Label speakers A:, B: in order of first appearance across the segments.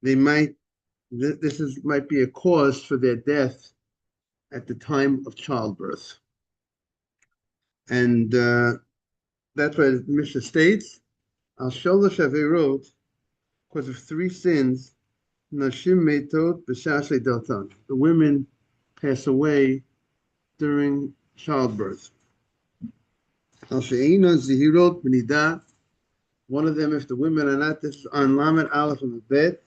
A: they might might be a cause for their death at the time of childbirth. And that's why the Mishnah states, Al Sholosh Averot, because of three sins, Nashim Meitot B'Shashe Deltan. The women pass away during childbirth. Al She'ina Zihirot B'Nida. One of them, if the women are not, this is on Lamed Aleph on the bed,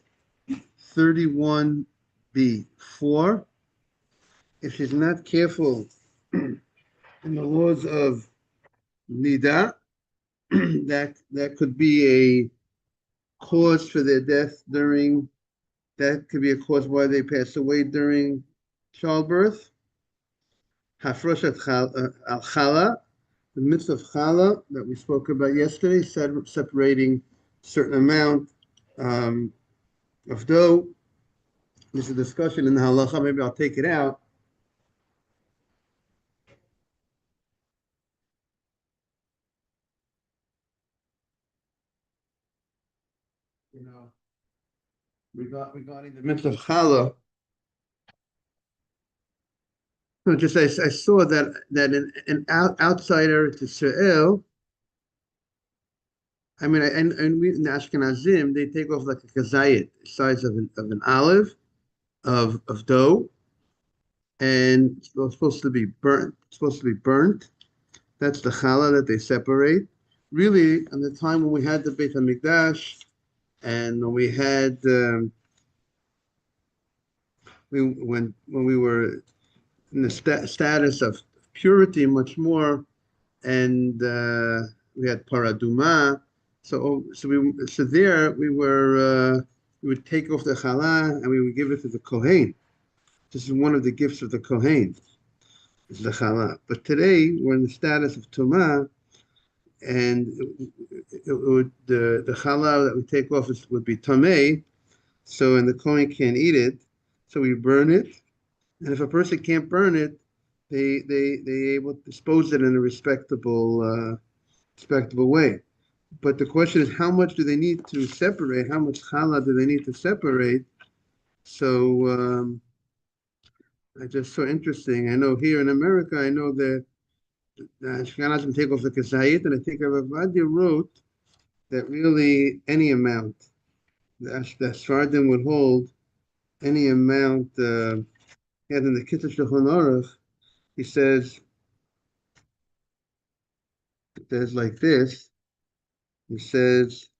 A: 31b, 4. If she's not careful in the laws of Nida, that could be a cause for their death during, that could be a cause why they pass away during childbirth. Hafroshat al chala, the mitzvah of chala that we spoke about yesterday, separating a certain amount of dough. There's a discussion in the halacha, maybe I'll take it out. You know, regarding the mitzvah of challah. So just I saw that an outsider to Israel, I mean, and we in the Ashkenazim, they take off like a kazayit, the size of an olive of dough, and it's supposed to be burnt. It's supposed to be burnt. That's the challah that they separate. Really, in the time when we had the Beit HaMikdash, and when we had when we were in the status of purity much more, and we had paraduma. So there we would take off the challah and we would give it to the kohen. This is one of the gifts of the kohen, is the challah. But today we're in the status of tumah, and the challah that we take off would be tamei. So and the kohen can't eat it, so we burn it. And if a person can't burn it, they able to dispose it in a respectable way. But the question is, how much do they need to separate? How much challah do they need to separate? So I just so interesting. I know here in America, I know that the Ashkenazim take off the kazayit, and I think Rav Avadia wrote that really any amount, the Sfardim would hold any amount. Yeah, in the Kitzur Shulchan Aruch, he says like this. He says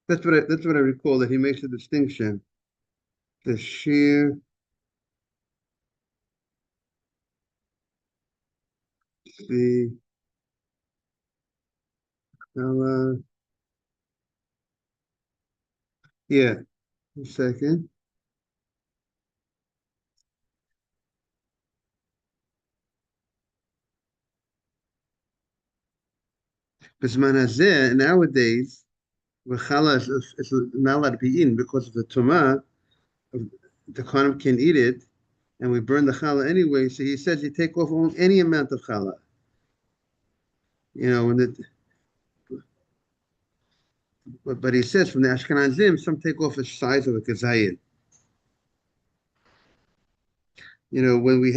A: that's what I recall, that he makes a distinction. The sheer the yeah, a second. Bisman hazeh, nowadays, where challah is not allowed to be eaten because of the tumah, the Kohanim can eat it, and we burn the challah anyway. So he says you take off any amount of challah. You know, but he says from the Ashkenazim, some take off the size of a kazayit. You know, when we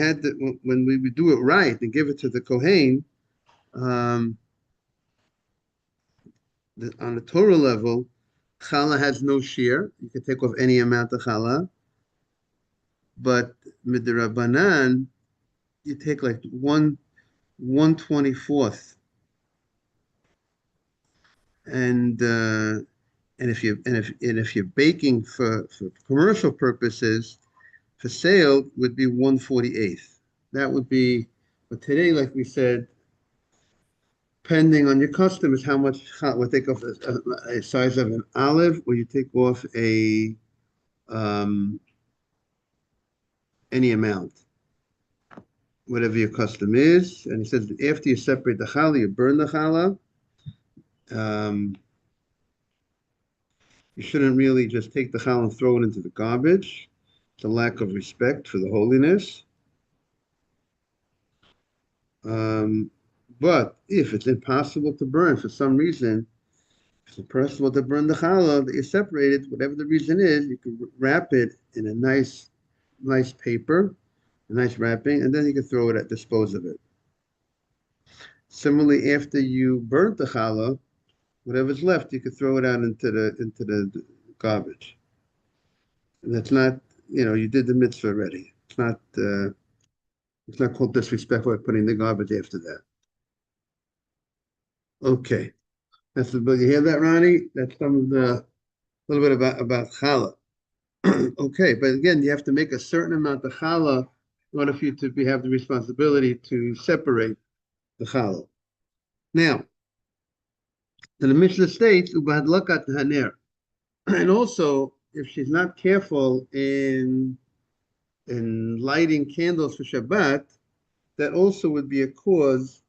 A: would do it right and give it to the Kohen, um, on the Torah level, challah has no shear. You can take off any amount of challah. But midrabanan, you take like 1/24th, and if you're baking for commercial purposes, for sale would be 1/48th. That would be, but today, like we said, depending on your customers, how much we take off a size of an olive, or you take off any amount, whatever your custom is. And he says after you separate the challah, you burn the challah. You shouldn't really just take the challah and throw it into the garbage. It's a lack of respect for the holiness. But if it's impossible to burn for some reason, So first of all, to burn the challah that you separated, whatever the reason is, you can wrap it in a nice paper, a nice wrapping, and then you can dispose of it. Similarly, after you burnt the challah, whatever's left, you can throw it out into the garbage. And that's not, you did the mitzvah already. It's not called disrespectful by putting the garbage after that. Okay. But you hear that, Ronnie? That's some of the little bit about challah. Okay, but again, you have to make a certain amount of challah in order for you to have the responsibility to separate the challah. Now, the Mishnah states, "Ubahadlakat haner," and also if she's not careful in lighting candles for Shabbat, that also would be a cause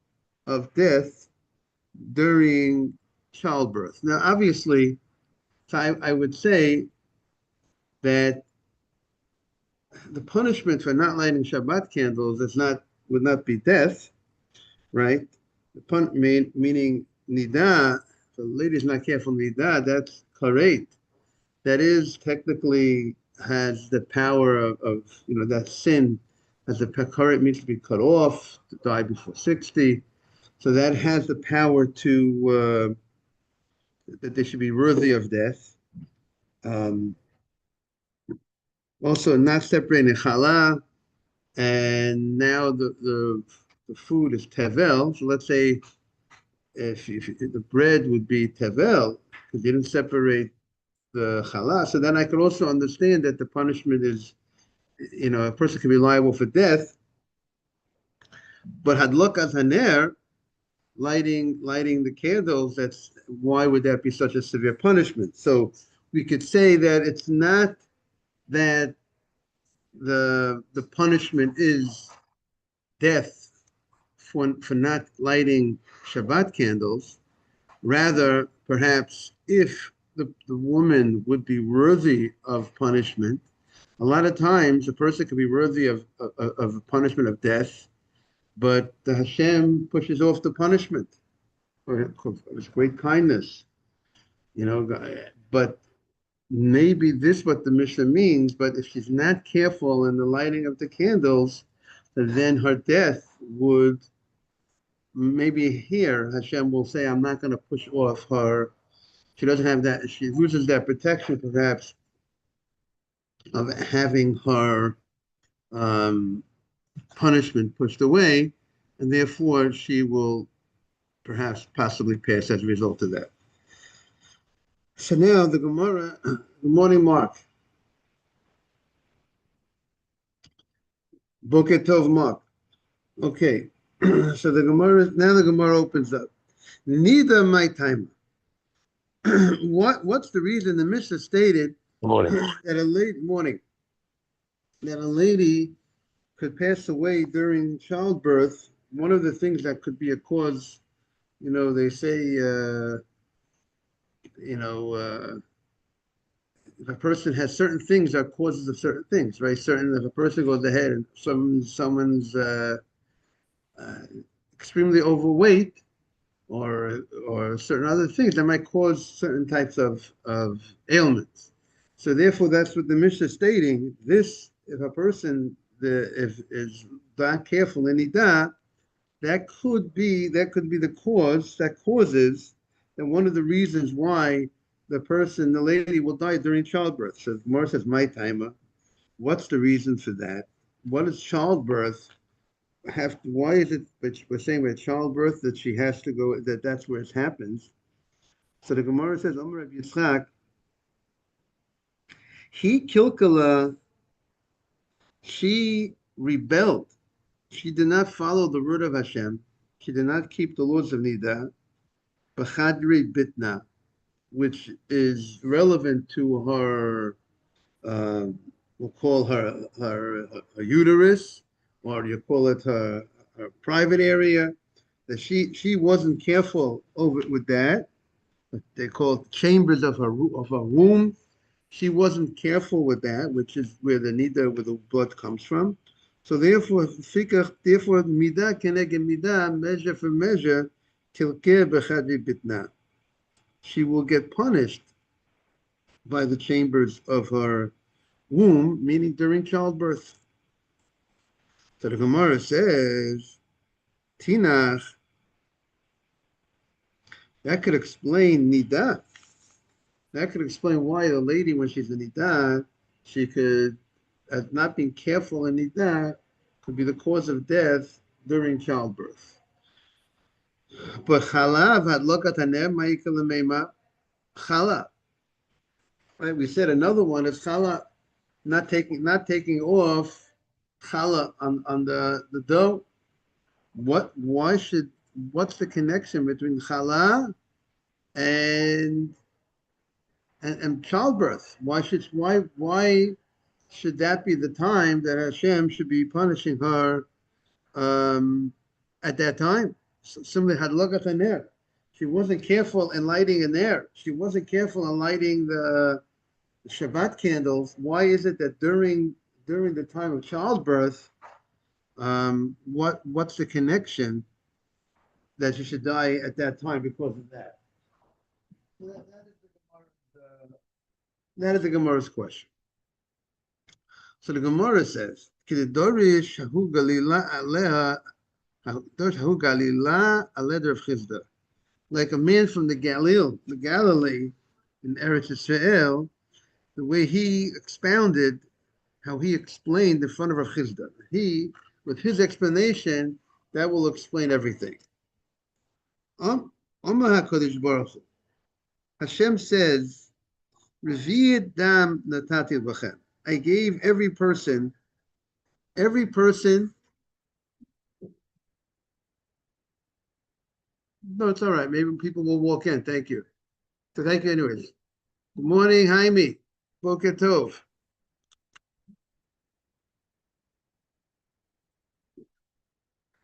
A: of death during childbirth. Now, obviously, so I would say that the punishment for not lighting Shabbat candles would not be death, right? Meaning nida. So the lady's not careful nida. That's karet. That is technically has the power of that sin, as the karet means to be cut off, to die before 60. So that has the power that they should be worthy of death. Also, not separating challah, and now the food is tevel. So let's say if the bread would be tevel because you didn't separate the challah. So then I could also understand that the punishment is, a person can be liable for death. But hadlakat haner, lighting the candles, that's why would that be such a severe punishment? So we could say that it's not that the punishment is death for not lighting Shabbat candles. Rather, perhaps if the woman would be worthy of punishment, a lot of times a person can be worthy of punishment of death, but the Hashem pushes off the punishment for his great kindness, but maybe this is what the Mishnah means, but if she's not careful in the lighting of the candles, then her death would, maybe here Hashem will say, I'm not going to push off her. She doesn't have that, she loses that protection perhaps of having her punishment pushed away, and therefore she will perhaps possibly pass as a result of that. So now the Gemara, good morning, Mark. Boker Tov, Mark. Okay, so the Gemara opens up. Neither my time. What's the reason the Mishnah stated that a lady could pass away during childbirth? One of the things that could be a cause, they say, if a person has certain things are causes of certain things, right? If a person goes ahead and someone's extremely overweight, or certain other things that might cause certain types of ailments. So therefore, that's what the Mishnah is stating. If a person is not careful in Nidah, that could be the cause that causes, and one of the reasons why the lady will die during childbirth. So Gemara says, my timer. What's the reason for that? What is childbirth? Why is it, but we're saying with childbirth that she has to go, that's where it happens. So the Gemara says, Amar Rav Yitzchak, he kilkala, she rebelled. She did not follow the word of Hashem. She did not keep the laws of Nidah, b'chadri bitna, which is relevant to her, we'll call her uterus, or you call it her private area, that she wasn't careful with that. They call it chambers of her womb. She wasn't careful with that, which is where the blood comes from. So therefore, midah keneged midah, measure for measure, tilkeh b'chadri bitna. she will get punished by the chambers of her womb, meaning during childbirth. So the Gemara says, Tinach, that could explain Nida. That could explain why the lady, when she's in Nida, she could, as not being careful in Nida, could be the cause of death during childbirth. But Chalav had look at Hanem Ma'ikalamema. Chala. Right? We said another one is Chala not taking off Chala on the dough. What's the connection between Chala and and childbirth? Why should that be the time that Hashem should be punishing her at that time? Somebody had look at her there. She wasn't careful in lighting an air. She wasn't careful in lighting the Shabbat candles. Why is it that during the time of childbirth, what's the connection that she should die at that time because of that? That is the Gemara's question. So the Gemara says, "Kidorish hahu galila aleha, hahu galila aleder of Chizda." Like a man from the Galilee in Eretz Israel, the way he expounded, how he explained in front of Rav Chizda. He, with his explanation, that will explain everything. Omar HaKadosh Baruch Hu. Hashem says, "Revi'ed dam natati b'chem." I gave every person. No, it's all right. Maybe people will walk in. Thank you. So thank you anyways. Good morning, Jaime. Boker Tov.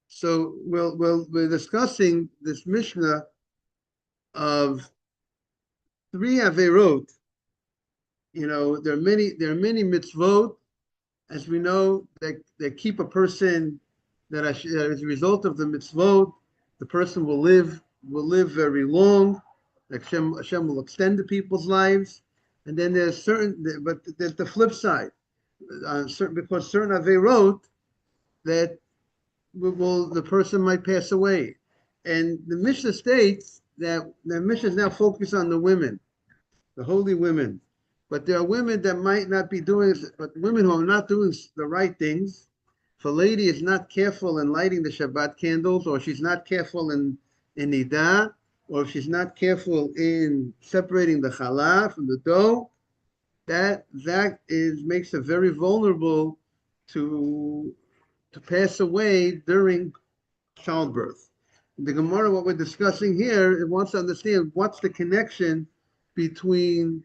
A: So we're discussing this Mishnah of three Averot. There are many mitzvot, as we know, that keep a person, that as a result of the mitzvot, the person will live very long. Like Hashem will extend the people's lives. And then there's the flip side. Because certain Averot that the person might pass away. And the Mishnah states that the Mishnah is now focused on the women, the holy women. But there are women that might not be doing, but women who are not doing the right things. If a lady is not careful in lighting the Shabbat candles, or she's not careful in Nidah, or if she's not careful in separating the challah from the dough, that makes her very vulnerable to pass away during childbirth. The Gemara, what we're discussing here, it wants to understand what's the connection between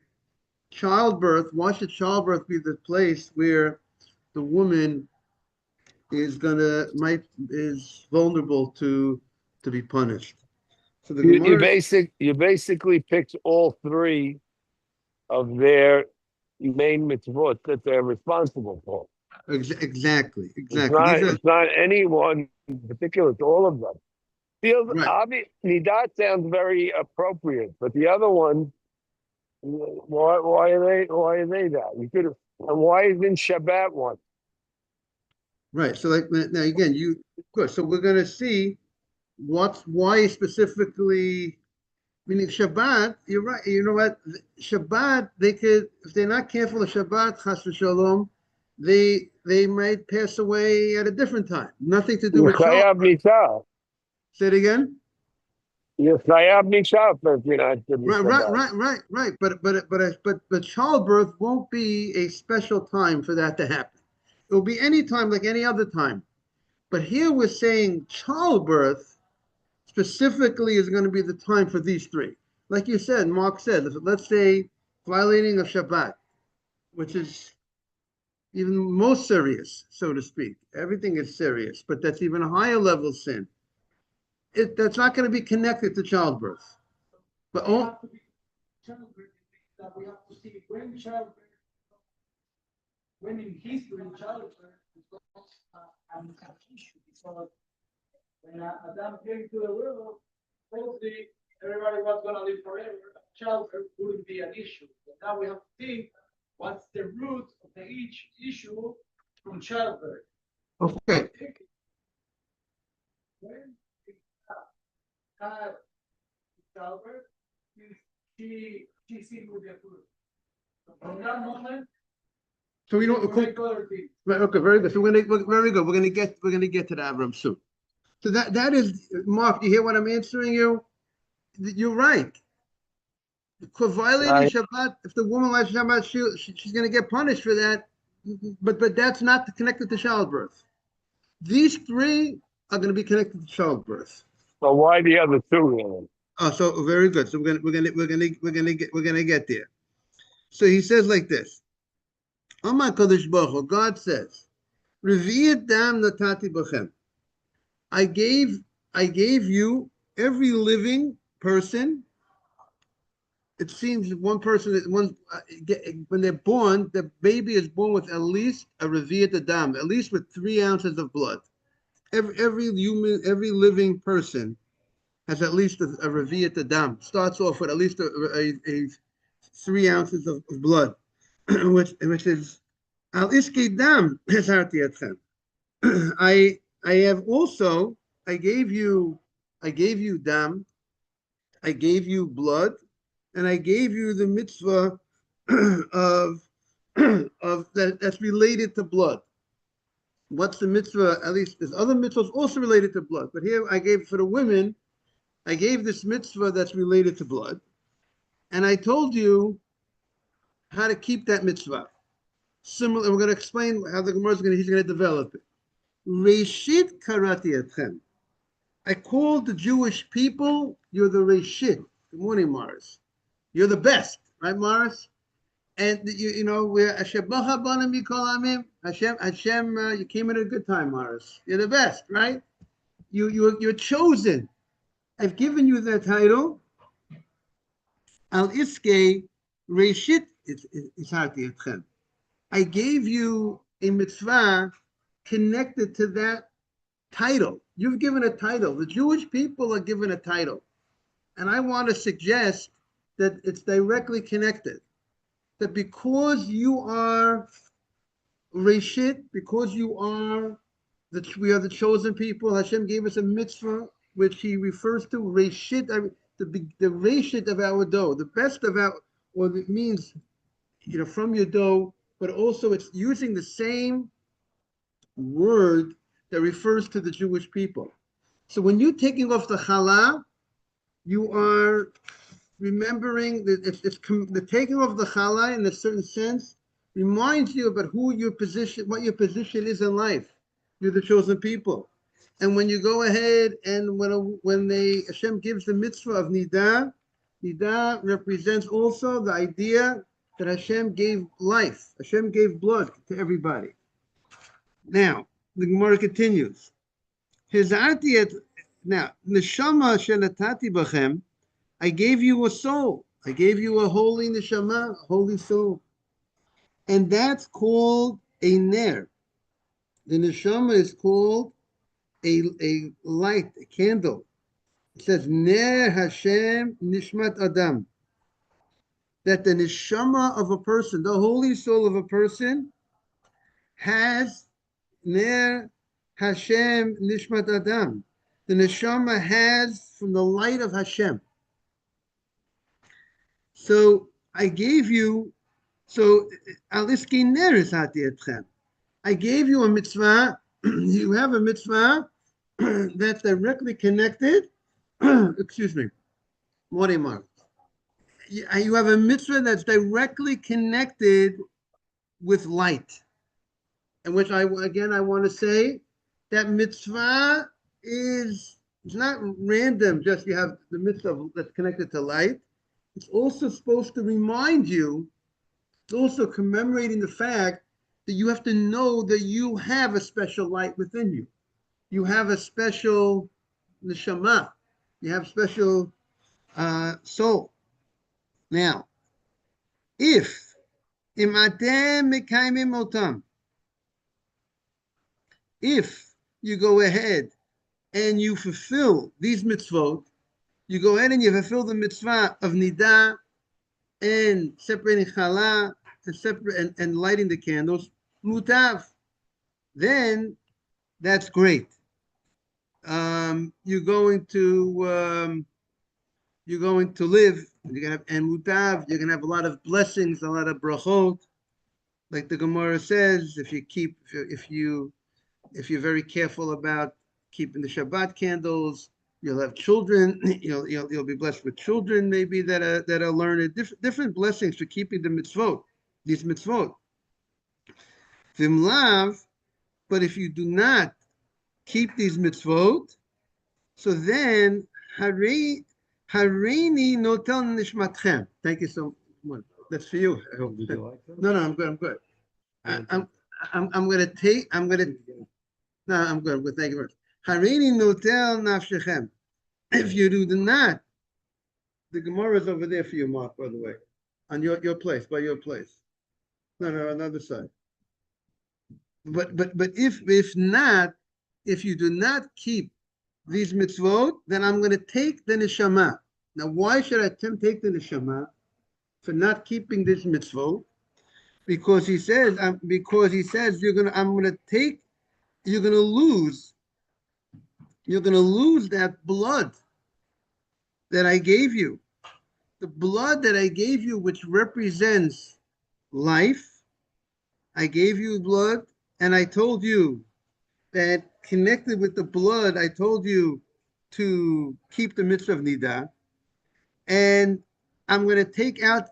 A: childbirth. Why should childbirth be the place where the woman is vulnerable to be punished? So the Gemara,
B: you basically picked all three of their main mitzvot that they're responsible for.
A: exactly.
B: It's not any one in particular, it's all of them.
A: Right.
B: Nidat sounds very appropriate, but the other one, why are they that? You could have, and why isn't Shabbat one?
A: Right. So like now again, good. So we're gonna see why specifically. Meaning Shabbat, you're right. You know what? Shabbat, they could, if they're not careful of Shabbat, chas v'shalom, they might pass away at a different time. Nothing to do
B: You're
A: with
B: chayav
A: childbirth.
B: nishah.
A: Say it again.
B: You're chayav nishah if you're not good with Shabbat.
A: Right. But childbirth won't be a special time for that to happen. It will be any time like any other time. But here we're saying childbirth specifically is going to be the time for these three. Like you said, Mark said, let's say violating of Shabbat, which is even most serious, so to speak. Everything is serious, but that's even a higher level sin. That's not going to be connected to childbirth. But we have to see when childbirth, when in history childbirth was an issue. Because when Adam came to the world,
C: everybody was going to live forever, childbirth wouldn't be an issue. But now we have to think what's the root of the each issue from childbirth.
A: Okay.
C: When we had childbirth, she seemed with the food. From that moment,
A: So we
C: we
A: don't.
C: make other things.
A: Right, okay, very good. So very good. We're gonna get to the Avram soon. So that is, Mark. You hear what I'm answering you? You're right. For violating
B: Right.
A: Shabbat, if the woman lies Shabbat, she's gonna get punished for that. But that's not connected to childbirth. These three are gonna be connected to childbirth.
B: So why the other two really?
A: Oh, so very good. So we're gonna get there. So he says like this. Amar Kadosh Baruch Hu, God says, "Revi'et dam natati b'chem." I gave you every living person. It seems one person, when they're born, the baby is born with at least a revi'et adam, at least with 3 ounces of blood. Every human, every living person has at least a revi'et adam. Starts off with at least a 3 ounces of blood, which is al iski dam hesarti etchem. I have also I gave you dam, I gave you blood, and I gave you the mitzvah of that's related to blood. What's the mitzvah? At least there's other mitzvahs also related to blood, but here I gave for the women. I gave this mitzvah that's related to blood, and I told you how to keep that mitzvah. Similar, we're going to explain how the Gemara is going to. He's going to develop it. Reshit karati etchem. I called the Jewish people. You're the Reshit. Good morning, Morris. You're the best, right, Morris? And you know we're Ashebacha Banim Mikol Amim. Hashem, you came at a good time, Morris. You're the best, right? You're chosen. I've given you that title. Al Iske Reshit Isharti Etchem. I gave you a mitzvah connected to that title. You've given a title. The Jewish people are given a title. And I want to suggest that it's directly connected. That because you are Reshit, because we are the chosen people, Hashem gave us a mitzvah, which he refers to Reshit, the Reshit of our dough, the best of our, or it means, from your dough, but also it's using the same word that refers to the Jewish people. So when you're taking off the challah, you are remembering that the taking off the challah in a certain sense reminds you about what your position is in life. You're the chosen people. And when you go ahead and when Hashem gives the mitzvah of nidah represents also the idea that Hashem gave life. Hashem gave blood to everybody. Now, the Gemara continues. Now, neshama shenatati bachem, I gave you a soul. I gave you a holy neshama, a holy soul. And that's called a ner. The neshama is called a light, a candle. It says, ner Hashem nishmat adam. That the neshama of a person, the holy soul of a person, has ner Hashem nishmat adam. The neshama has from the light of Hashem. So I gave you, aliski ner is hati etchem. I gave you a mitzvah. You have a mitzvah that's directly connected. Excuse me. Morning, Mark. You have a mitzvah that's directly connected with light. And which I want to say that mitzvah it's not random, just you have the mitzvah that's connected to light. It's also supposed to remind you, it's also commemorating the fact that you have to know that you have a special light within you. You have a special neshama. You have special soul. Now, if you go ahead and you fulfill these mitzvot, you go ahead and you fulfill the mitzvah of nidah and separating challah and lighting the candles, mutav. Then that's great. You're going to live. You're gonna have and mutav. You're gonna have a lot of blessings, a lot of brachot. Like the Gemara says, if you're very careful about keeping the Shabbat candles, you'll have children. You'll be blessed with children, maybe that are learned. Different blessings for keeping the mitzvot. These mitzvot. Vimlav, but if you do not keep these mitzvot, so then hareini notel nishmatchem. Thank you so much. That's for you. I hope. No, I'm good. I'm good. I'm gonna take. I'm gonna. No, I'm good. But thank you very much. Hareini notel nafshechem. If you do not, the Gemara is over there for you, Mark. By the way, on your place, by your place. No, on the other side. But if not, if you do not keep these mitzvot, then I'm going to take the neshama. Now, why should I take the neshama for not keeping this mitzvot? Because he says you're going to lose that blood that I gave you, the blood that I gave you, which represents life. I gave you blood, and I told you that connected with the blood, I told you to keep the mitzvah of nidah, and I'm going to take out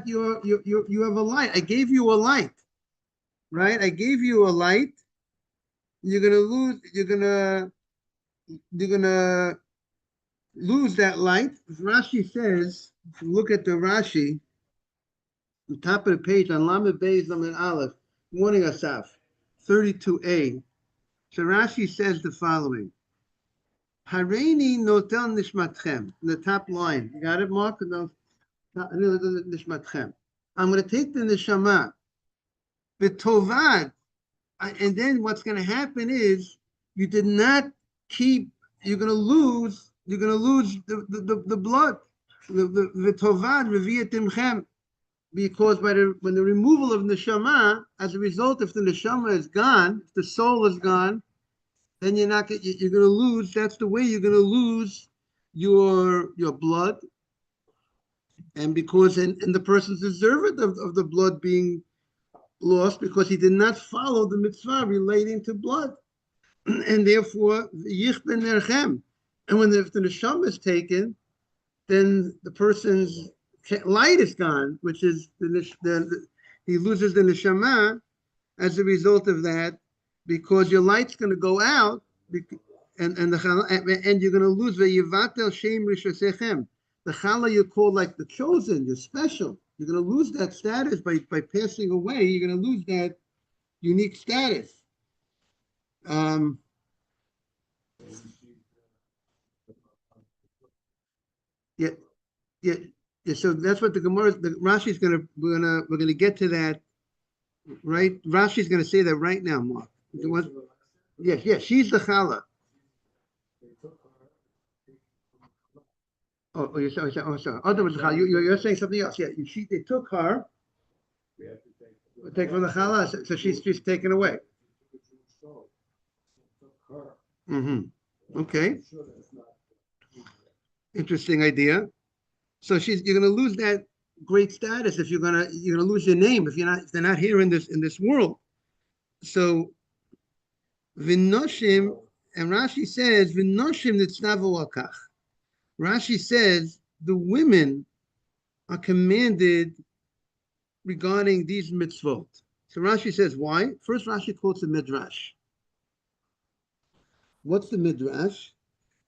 A: your you have a light. I gave you a light, right? I gave you a light. You're going to lose that light. Rashi says, if you look at the Rashi, the top of the page on Lamed Beis Lamed Aleph, Morning Asaf, 32a. So Rashi says the following: Hareini notel nishmatchem. The top line, you got it, Mark? No, nishmatchem. I'm going to take the neshama, b'tovad, and then what's going to happen is you did not keep. You're going to lose the blood. V'tovad reviyatimchem. Because when the removal of neshama, as a result, if the neshama is gone, if the soul is gone, then you're going to lose. That's the way you're going to lose your blood, and because and the person's deserved of the blood being lost because he did not follow the mitzvah relating to blood, and therefore yich ben nerchem. And if the neshama is taken, then the person's light is gone, which is he loses the neshama as a result of that, because your light's going to go out, and you're going to lose the yivatel shem rishosechem. The challah you're called like the chosen, you're special. You're going to lose that status by passing away. You're going to lose that unique status. Yeah, so that's what the Rashi's we're gonna get to that, right? Rashi's gonna say that right now, Mark. Yes, she's the challah. You're sorry. Other was the challah. You're saying something else. Yeah, they took her. Take from the challah, so she's taken away. Okay. Interesting idea. So you're going to lose that great status if you're going to lose your name if they're not here in this world. So v'noshim, and Rashi says v'noshim nitznavu akach. Rashi says the women are commanded regarding these mitzvot. So Rashi says why? First, Rashi quotes the midrash. What's the midrash?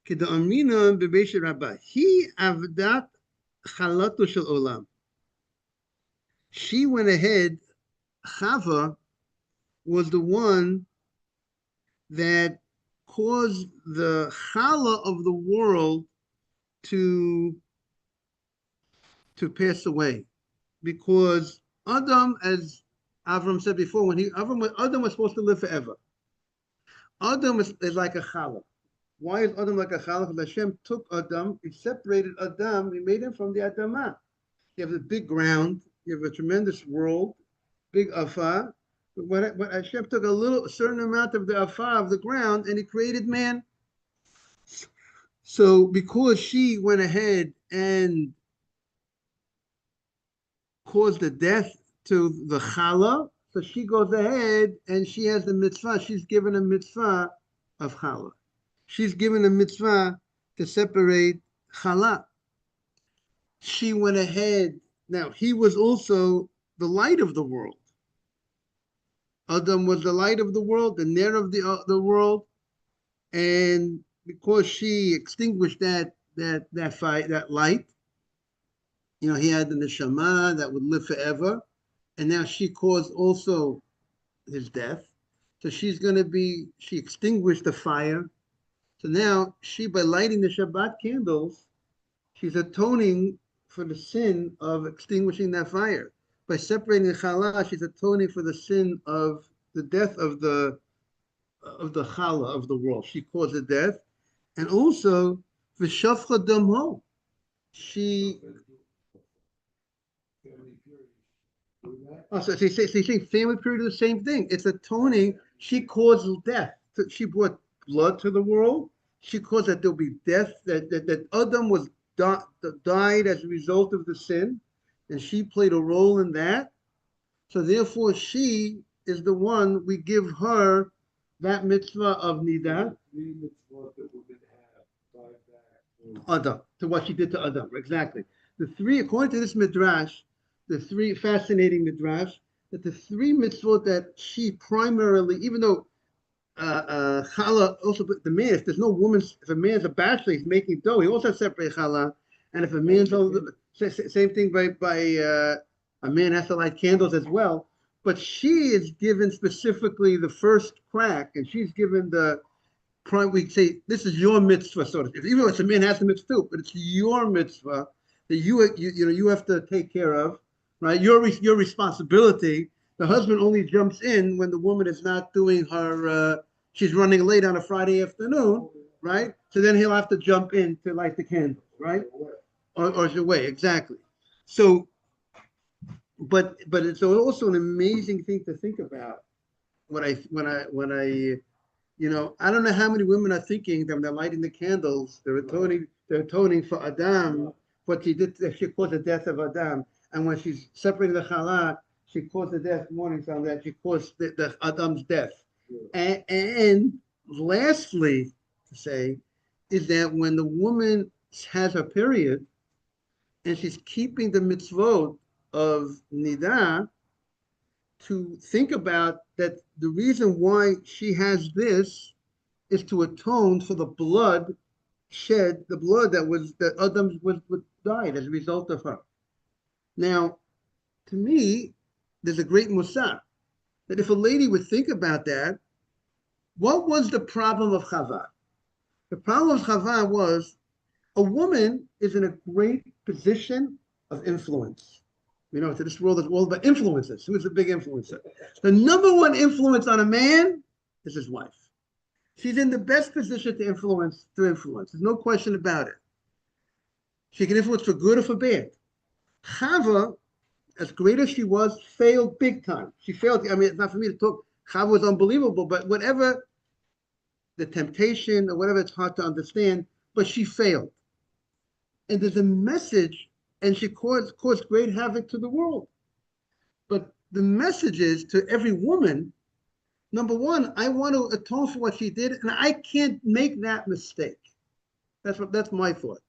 A: Keda amrina b'beis Rabbah. He avdat chalato shel olam. She went ahead. Chava was the one that caused the challah of the world to pass away, because Adam, as Avram said before, when Adam was supposed to live forever. Adam is like a challah. Why is Adam like a challah? Because Hashem took Adam, he separated Adam, he made him from the Adamah. You have the big ground, you have a tremendous world, big afar. But when Hashem took a certain amount of the afar of the ground and he created man. So because she went ahead and caused the death to the challah, so she goes ahead and she has the mitzvah. She's given a mitzvah of challah. She's given a mitzvah to separate challah. She went ahead. Now, he was also the light of the world. Adam was the light of the world, the ner of the world. And because she extinguished that light, he had the neshama that would live forever. And now she caused also his death. So she extinguished the fire. So now by lighting the Shabbat candles, she's atoning for the sin of extinguishing that fire. By separating the challah, she's atoning for the sin of the death of the challah of the world. She caused the death. And also, v'shafcha damho, she... So she's saying family period is the same thing. It's atoning. She caused death. She brought blood to the world. She caused that there'll be death, that Adam was died as a result of the sin, and she played a role in that. So therefore, she is the one, we give her that mitzvah of nidah. Adam, to what she did to Adam, exactly. The three, according to this midrash, the three fascinating midrash, that the three mitzvot that she primarily, even though challah also, the man, if there's no woman, if a man's a bachelor, he's making dough, he also has separate challah. And if a man's same thing by a man has to light candles as well. But she is given specifically the first crack, and she's given the prime. We say this is your mitzvah, so to speak. Even though it's a man has a mitzvah too, but it's your mitzvah that you have to take care of, right? Your responsibility. The husband only jumps in when the woman is not doing her. She's running late on a Friday afternoon, right? So then he'll have to jump in to light the candles, right? Or away, exactly. So, but it's also an amazing thing to think about. When I I don't know how many women are thinking that when they're lighting the candles, they're atoning for Adam, what she did. She caused the death of Adam, and when she's separating the challah, she caused the death. Morning from that, she caused the Adam's death. And lastly, to say is that when the woman has her period and she's keeping the mitzvot of nidah, to think about that the reason why she has this is to atone for the blood shed, the blood that Adam was died as a result of her. Now, to me, there's a great musar that if a lady would think about that, what was the problem of Chava? The problem of Chava was a woman is in a great position of influence. To this world is all about influences. Who is a big influencer? The number one influence on a man is his wife. She's in the best position to influence. There's no question about it. She can influence for good or for bad. Chava, as great as she was, failed big time. She failed. I mean, it's not for me to talk. Chava was unbelievable, but whatever the temptation or whatever, it's hard to understand, but she failed. And there's a message, and she caused great havoc to the world. But the message is to every woman, number one, I want to atone for what she did, and I can't make that mistake. That's my thought.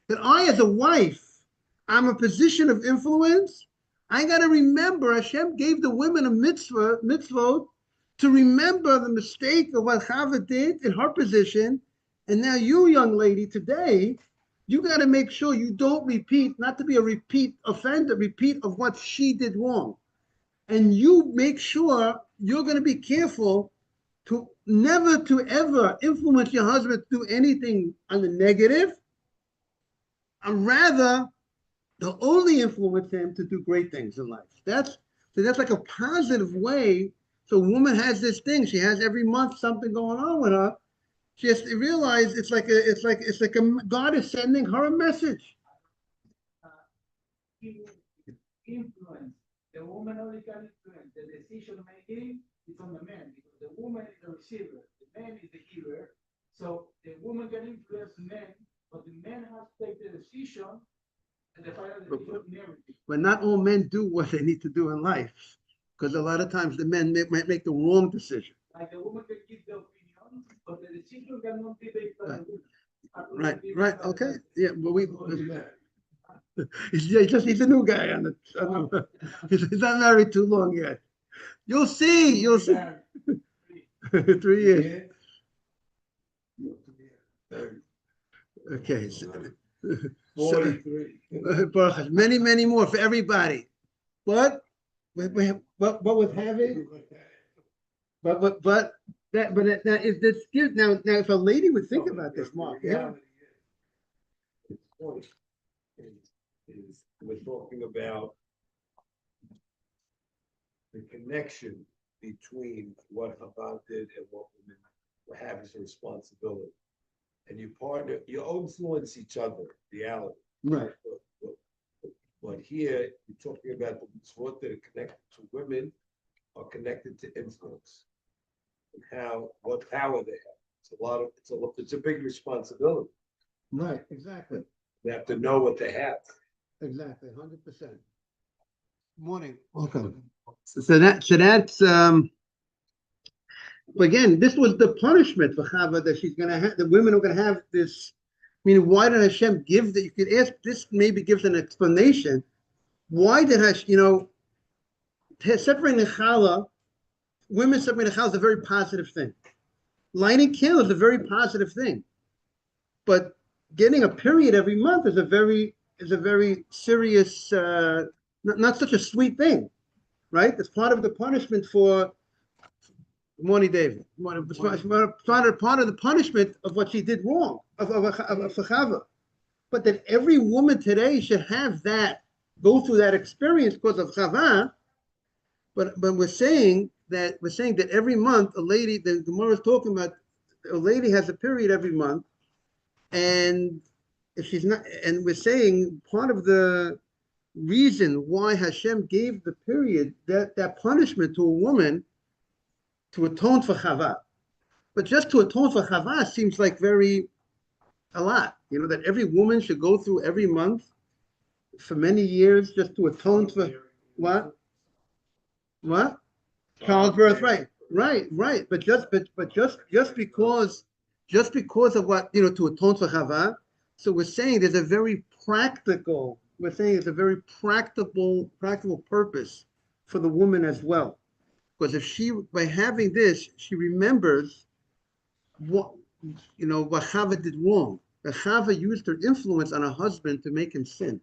A: That I, as a wife, I'm a position of influence. I got to remember Hashem gave the women a mitzvah to remember the mistake of what Chava did in her position. And now you, young lady, today, you got to make sure you don't repeat, not to be a repeat offender, repeat of what she did wrong. And you make sure you're going to be careful to never to ever influence your husband to do anything on the negative, and rather to only influence him to do great things in life. That's like a positive way. So a woman has this thing. She has every month something going on with her. She has to realize it's like God is sending her a message.
C: He influence. The woman only can influence. The decision making is on the man because the woman is the receiver, the man is the giver. So the woman can influence the man, but the man has to take the decision and the final decision in everything.
A: But not all men do what they need to do in life, because a lot of times the men might make the wrong decision.
C: Like the woman can give the opinion, but the decision cannot be based on the woman.
A: Right, okay, yeah, but he's a new guy he's not married too long yet. You'll see. 3 years. Okay.
D: 43.
A: Baruch, many more for everybody. What was having? But that is this good. Now if a lady would think about this, Mark, yeah.
D: His point is we're talking about the connection between what Chabad did and what women have as a responsibility. And you influence each other, reality.
A: Right.
D: But here, you're talking about the mitzvot that are connected to women are connected to influence. And what power they have. It's a big responsibility.
A: Right, exactly.
D: They have to know what they have.
A: Exactly, 100%. Morning, welcome. So that's again, this was the punishment for Chava that she's gonna have. The women are gonna have this. I mean, why did Hashem give that? You could ask. This maybe gives an explanation. Why did Hashem? Separating the challah, women separating the challah is a very positive thing. Lighting candles is a very positive thing, but getting a period every month is a very serious, not such a sweet thing, right? It's part of the punishment for. Morning, David. Part of the punishment of what she did wrong for Chava, but that every woman today should have that, go through that experience because of Chava. But we're saying that every month a lady, the Gemara is talking about, a lady has a period every month, and if she's not, and we're saying part of the reason why Hashem gave the period, that punishment to a woman, to atone for Chava. But just to atone for Chava seems like a lot, that every woman should go through every month for many years just to atone for what? Childbirth, right. But just because of what, to atone for Chava. So we're saying there's a very practical purpose for the woman as well. Because if by having this, she remembers what Chava did wrong. That Chava used her influence on her husband to make him sin.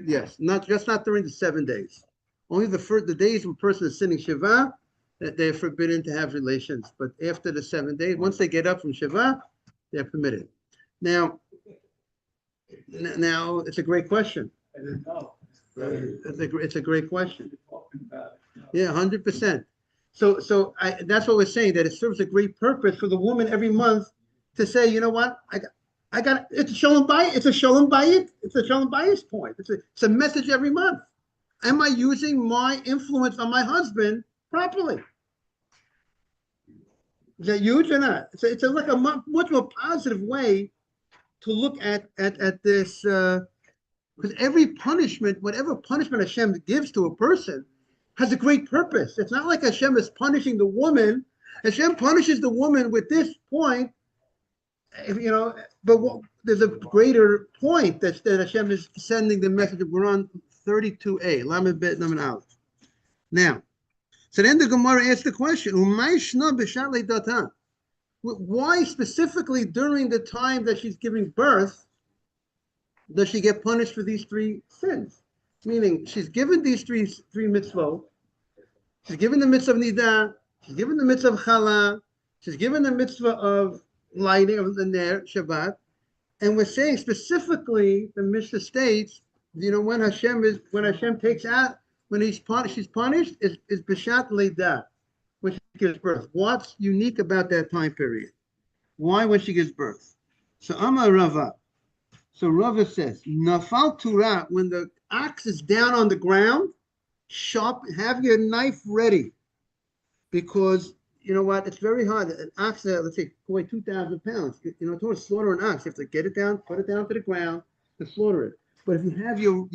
A: Yes, not during the 7 days. Only the days when a person is sinning Shiva, that they're forbidden to have relations. But after the 7 days, once they get up from Shiva, they're permitted. Now it's a great question.
C: I didn't know.
A: It's a great question. Yeah, 100%. So that's what we're saying, that it serves a great purpose for the woman every month to say, you know what, I got it's a shalom bayit. It's a shalom bayit point. It's a message every month. Am I using my influence on my husband properly? Is that huge or not? It's like a much more positive way to look at this. Because every punishment, whatever punishment Hashem gives to a person, has a great purpose. It's not like Hashem is punishing the woman. Hashem punishes the woman with this point, but there's a greater point that Hashem is sending the message of Quran 32a, Lamed Bet Namen Aleph. Now, so then the Gemara asks the question, why specifically during the time that she's giving birth does she get punished for these 3 sins? Meaning, she's given these three mitzvot. She's given the mitzvah of nidah. She's given the mitzvah of challah. She's given the mitzvah of lighting of the ner Shabbat. And we're saying specifically, the Mishnah states, when Hashem takes out, when she's punished, is b'shat leidah. when she gives birth. What's unique about that time period? Why when she gives birth? So Amar Rava. So Rava says, Nafal Turah, when the ox is down on the ground, have your knife ready. Because you know what? It's very hard. An ox, let's say, weigh 2,000 pounds. You know, to slaughter an ox, you have to get it down, put it down to the ground to slaughter it. But if you have your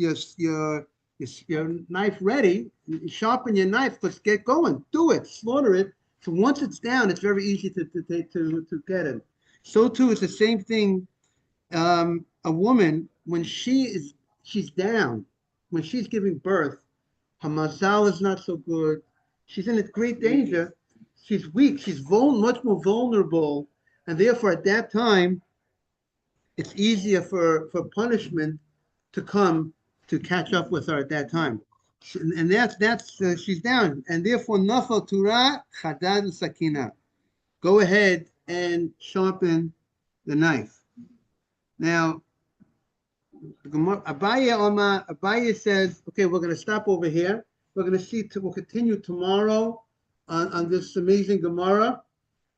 A: knife ready, you sharpen your knife, let's get going. Do it, slaughter it. So once it's down, it's very easy to get it. So too, it's the same thing. A woman, when she's down, when she's giving birth, her mazal is not so good. She's in great danger. She's weak. She's much more vulnerable, and therefore, at that time, it's easier for punishment to come to catch up with her at that time. And that's she's down, and therefore, nafal turah chadad sakina. Go ahead and sharpen the knife. Now, Abaye says, okay, we're going to stop over here. We're going to we'll continue tomorrow on this amazing Gemara.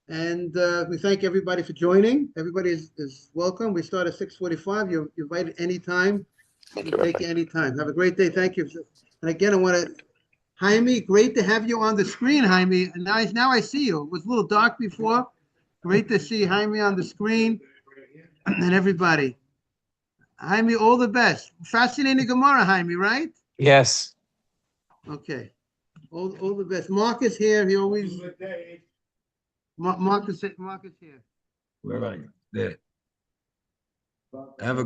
A: And we thank everybody for joining. Everybody is welcome. We start at 6:45. You're invited anytime.
B: Thank
A: We'll
B: you.
A: take you anytime. Have a great day. Thank you. And again, I want to, Jaime, great to have you on the screen, Jaime. And now I see you. It was a little dark before. Great to see Jaime on the screen and everybody. Jaime, all the best. Fascinating Gemara, Jaime, right?
B: Yes.
A: Okay. All the best. Mark is here. He always. Mark is here.
E: Where are you? There. Have a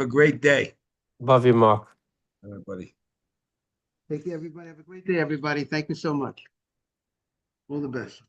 E: great day,
B: Love you, Mark.
E: everybody.
A: Take care, everybody. Have a great day, everybody. Thank you so much. All the best.